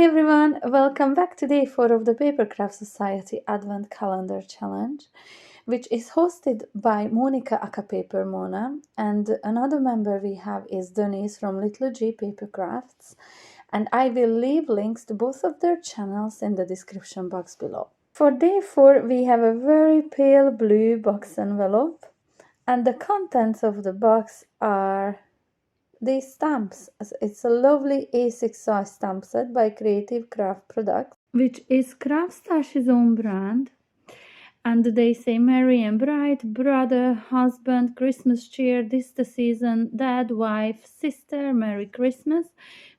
Hi everyone, welcome back to day 4 of the Papercraft Society Advent Calendar Challenge, which is hosted by Monika aka Paper Mona, and another member we have is Denise from Little G Papercrafts, and I will leave links to both of their channels in the description box below. For day 4 we have a very pale blue box envelope, and the contents of the box are these stamps. It's a lovely A6 size stamp set by Creative Craft Products, which is Craftstash's own brand. And they say merry and bright, brother, husband, Christmas cheer, this the season, dad, wife, sister, Merry Christmas,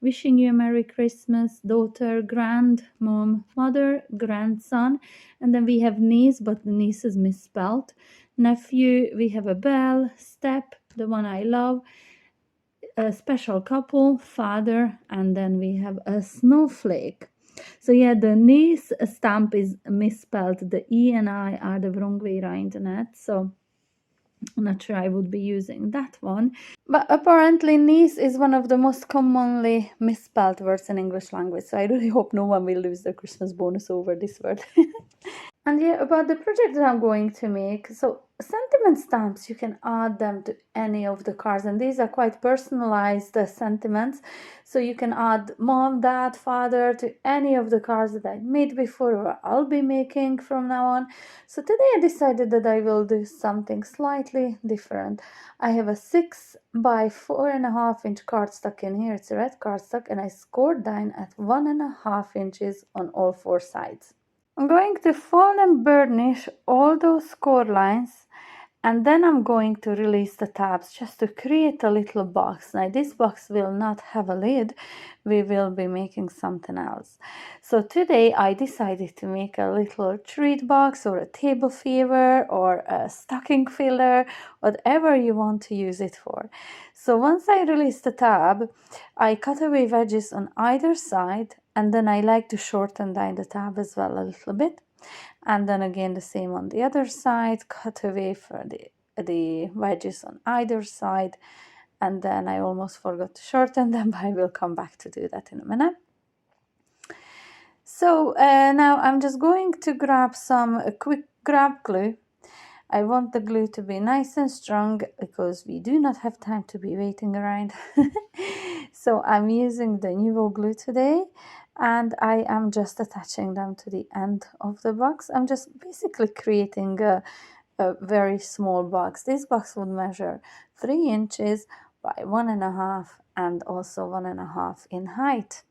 wishing you a Merry Christmas, daughter, grandmom, mother, grandson, and then we have niece, but the niece is misspelled, nephew, we have a bell, step, the one I love, a special couple, father, and then we have a snowflake. So yeah, the niece stamp is misspelled. The E and I are the wrong way around in it. So I'm not sure I would be using that one. But apparently niece is one of the most commonly misspelled words in English language. So I really hope no one will lose the Christmas bonus over this word. And yeah, about the project that I'm going to make, so sentiment stamps, you can add them to any of the cards, and these are quite personalized sentiments, so you can add mom, dad, father to any of the cards that I made before or I'll be making from now on. So today I decided that I will do something slightly different. I have a 6 by 4.5 inch cardstock in here. It's a red cardstock, and I scored down at 1.5 inches on all 4 sides. I'm going to fold and burnish all those score lines, and then I'm going to release the tabs just to create a little box. Now this box will not have a lid, we will be making something else. So today I decided to make a little treat box or a table fever or a stocking filler, whatever you want to use it for. So once I release the tab, I cut away wedges on either side, and then I like to shorten down the tab as well a little bit. And then again the same on the other side, cut away for the wedges on either side, and then I almost forgot to shorten them, but I will come back to do that in a minute. So now I'm just going to grab some quick grab glue. I want the glue to be nice and strong because we do not have time to be waiting around. So I'm using the Nuvo glue today, and I am just attaching them to the end of the box. I'm just basically creating a very small box. This box would measure 3 inches by 1.5 and also 1.5 in height.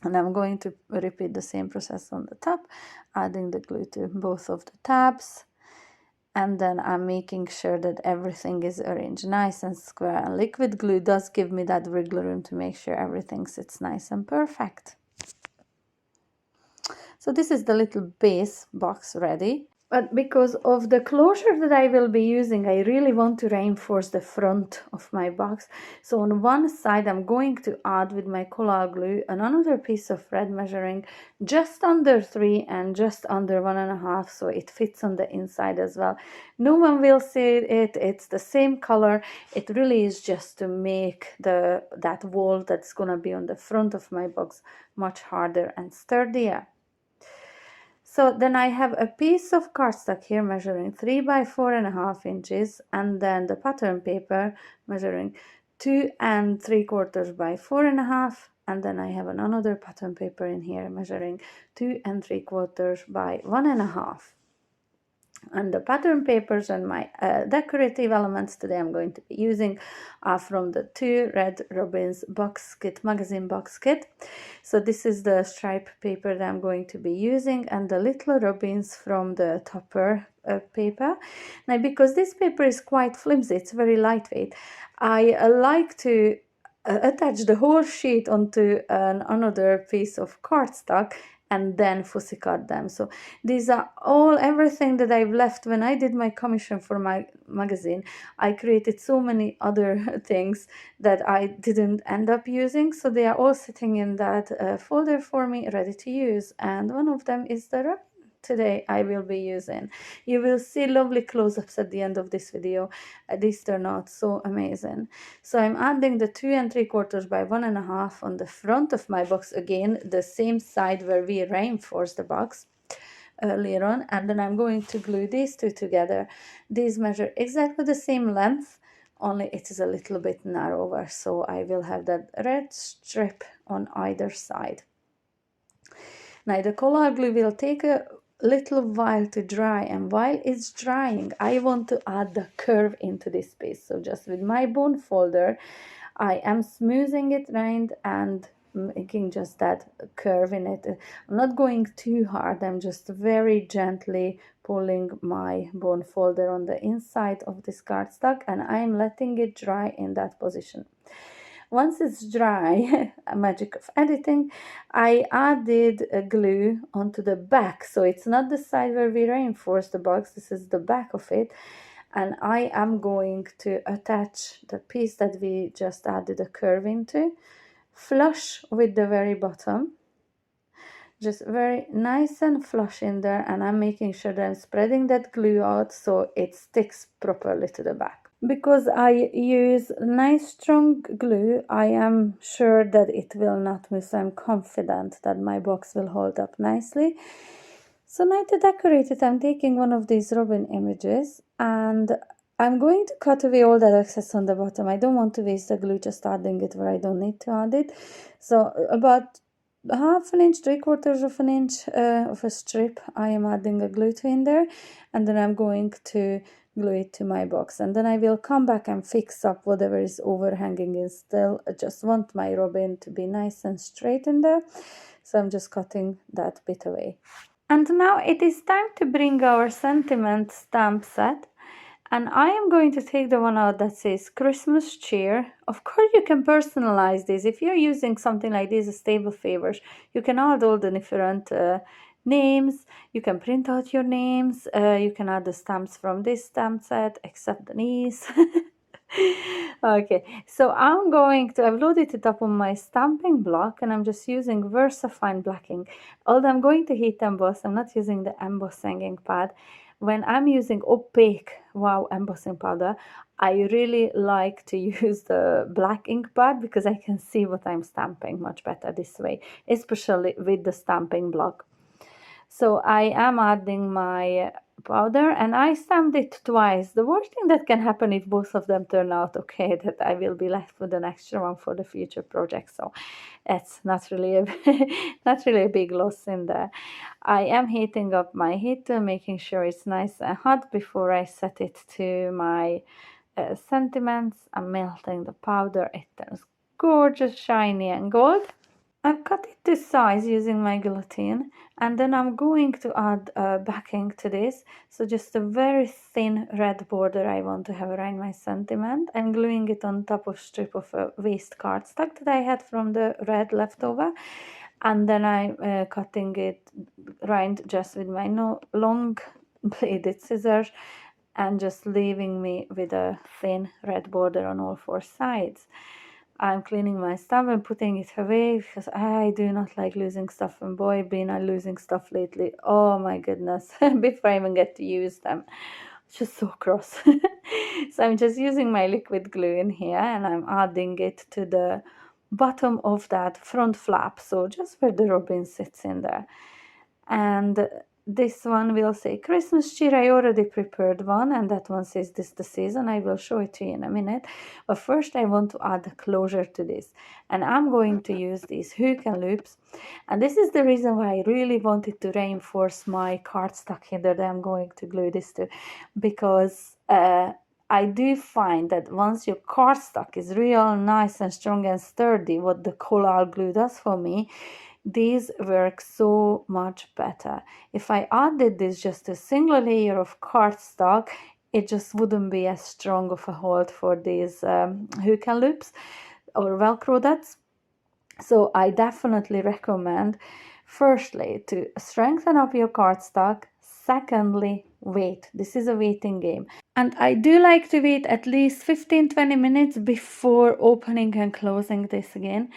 And I'm going to repeat the same process on the top, adding the glue to both of the tabs. And then I'm making sure that everything is arranged nice and square. And liquid glue does give me that wiggle room to make sure everything sits nice and perfect. So this is the little base box ready. But because of the closure that I will be using, I really want to reinforce the front of my box. So on one side, I'm going to add with my collal glue another piece of red measuring just under 3 and just under 1.5, so it fits on the inside as well. No one will see it, it's the same color. It really is just to make that wall that's gonna be on the front of my box much harder and sturdier. So then I have a piece of cardstock here measuring 3 by 4.5 inches, and then the pattern paper measuring 2 3/4 by 4.5, and then I have another pattern paper in here measuring 2 3/4 by 1.5. And the pattern papers and my decorative elements today I'm going to be using are from the 2 Red Robins box kit, magazine box kit. So this is the stripe paper that I'm going to be using, and the little robins from the topper paper. Now because this paper is quite flimsy, it's very lightweight, I like to attach the whole sheet onto another piece of cardstock and then fussy cut them. So these are everything that I've left when I did my commission for my magazine. I created so many other things that I didn't end up using, so they are all sitting in that folder for me ready to use, and one of them is the ribbon. today I will be using. You will see lovely close-ups at the end of this video. These turn out so amazing. So I'm adding the 2 3/4 by 1.5 on the front of my box, again the same side where we reinforced the box earlier on, and then I'm going to glue these two together. These measure exactly the same length, only it is a little bit narrower, so I will have that red strip on either side. Now the color glue will take a little while to dry, and while it's drying I want to add the curve into this piece. So just with my bone folder I am smoothing it around and making just that curve in it. I'm not going too hard, I'm just very gently pulling my bone folder on the inside of this cardstock, and I'm letting it dry in that position. Once it's dry, a magic of editing, I added a glue onto the back. So it's not the side where we reinforced the box, this is the back of it. And I am going to attach the piece that we just added a curve into, flush with the very bottom. Just very nice and flush in there, and I'm making sure that I'm spreading that glue out so it sticks properly to the back. Because I use nice strong glue, I am sure that it will not move, so I'm confident that my box will hold up nicely. So now to decorate it, I'm taking one of these robin images and I'm going to cut away all that excess on the bottom. I don't want to waste the glue just adding it where I don't need to add it. So about 1/2 inch, 3/4 of an inch of a strip I am adding a glue to in there, and then I'm going to glue it to my box, and then I will come back and fix up whatever is overhanging. And still I just want my robin to be nice and straight in there, so I'm just cutting that bit away. And now it is time to bring our sentiment stamp set, and I am going to take the one out that says Christmas cheer. Of course you can personalize this. If you're using something like this, stable favors, you can add all the different names. You can print out your names. You can add the stamps from this stamp set, except Denise. Okay, so I'm going to, I've loaded it up on my stamping block and I'm just using VersaFine black ink. Although I'm going to heat emboss, I'm not using the embossing ink pad. When I'm using opaque wow embossing powder, I really like to use the black ink pad because I can see what I'm stamping much better this way, especially with the stamping block. So I am adding my powder and I stamped it twice. The worst thing that can happen if both of them turn out okay, that I will be left with an extra one for the future project. So it's not really a big loss in there. I am heating up my heater, making sure it's nice and hot before I set it to my sentiments. I'm melting the powder. It turns gorgeous, shiny and gold. I've cut it to size using my guillotine, and then I'm going to add backing to this. So just a very thin red border I want to have around my sentiment. I'm gluing it on top of strip of waste cardstock that I had from the red leftover, and then I'm cutting it round just with my long bladed scissors and just leaving me with a thin red border on all four sides. I'm cleaning my stuff and putting it away because I do not like losing stuff, and boy, been I losing stuff lately. Oh my goodness, before I even get to use them. Just so cross. So I'm just using my liquid glue in here and I'm adding it to the bottom of that front flap, so just where the robin sits in there. And this one will say Christmas cheer. I already prepared one, and that one says this the season. I will show it to you in a minute, but first I want to add a closure to this, and I'm going to use these hook and loops, and this is the reason why I really wanted to reinforce my cardstock header that I'm going to glue this to, because I do find that once your cardstock is real nice and strong and sturdy, what the collal glue does for me, these work so much better. If I added this just a single layer of cardstock, it just wouldn't be as strong of a hold for these hook and loops or velcro dots. So I definitely recommend, firstly, to strengthen up your cardstock. Secondly, wait. This is a waiting game. And I do like to wait at least 15-20 minutes before opening and closing this again.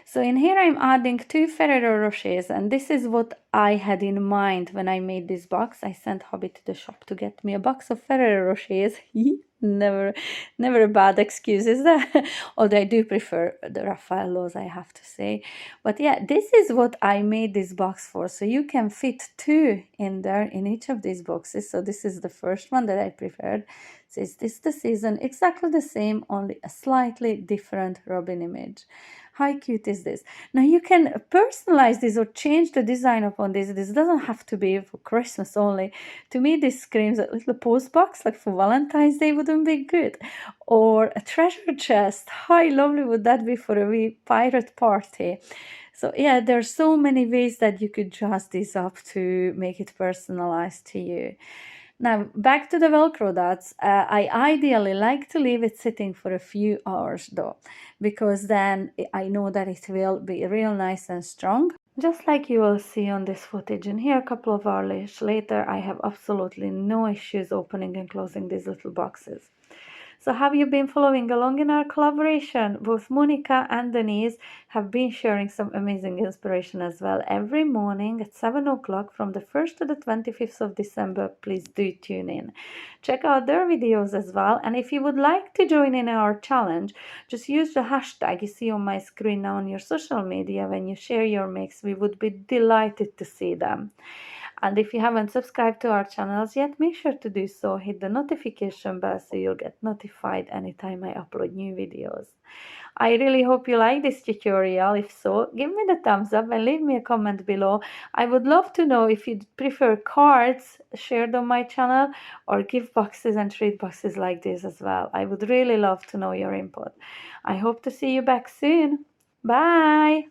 So in here I'm adding 2 Ferrero Rochers, and this is what I had in mind when I made this box. I sent Hobby to the shop to get me a box of Ferrero Rochers. Never a bad excuse, is that? Although I do prefer the Raffaellos, I have to say. But yeah, this is what I made this box for. So you can fit 2 in there in each of these boxes. So this is the first one that I preferred. So is this the season? Exactly the same, only a slightly different Robin image. How cute is this? Now you can personalize this or change the design upon this. This doesn't have to be for Christmas only. To me, this screams a little post box, like for Valentine's Day wouldn't be good. Or a treasure chest. How lovely would that be for a wee pirate party? So yeah, there's so many ways that you could dress this up to make it personalized to you. Now, back to the Velcro dots. I ideally like to leave it sitting for a few hours though, because then I know that it will be real nice and strong. Just like you will see on this footage. And here a couple of hours later, I have absolutely no issues opening and closing these little boxes. So have you been following along in our collaboration? Both Monika and Denise have been sharing some amazing inspiration as well. Every morning at 7 o'clock from the 1st to the 25th of December, please do tune in. Check out their videos as well. And if you would like to join in our challenge, just use the hashtag you see on my screen now on your social media when you share your mix. We would be delighted to see them. And if you haven't subscribed to our channels yet, make sure to do so. Hit the notification bell so you'll get notified anytime I upload new videos. I really hope you like this tutorial. If so, give me the thumbs up and leave me a comment below. I would love to know if you prefer cards shared on my channel or gift boxes and treat boxes like this as well. I would really love to know your input. I hope to see you back soon. Bye!